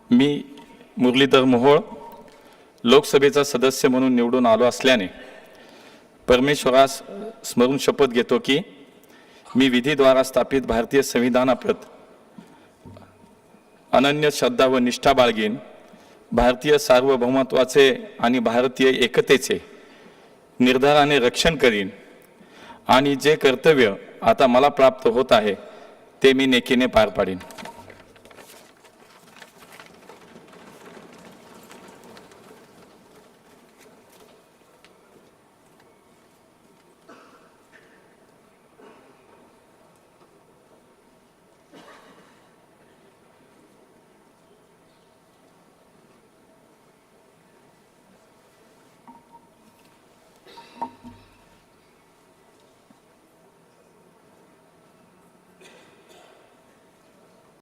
मी मुरलीधर मोहोळ लोकसभेचा सदस्य म्हणून निवडून आलो असल्याने परमेश्वरास स्मरून शपथ घेतो की मी विधीद्वारा स्थापित भारतीय संविधानाप्रत अनन्य श्रद्धा व निष्ठा बाळगीन, भारतीय सार्वभौमत्वाचे आणि भारतीय एकतेचे निर्धाराने रक्षण करीन आणि जे कर्तव्य आता मला प्राप्त होत आहे ते मी नेकीने पार पाडीन।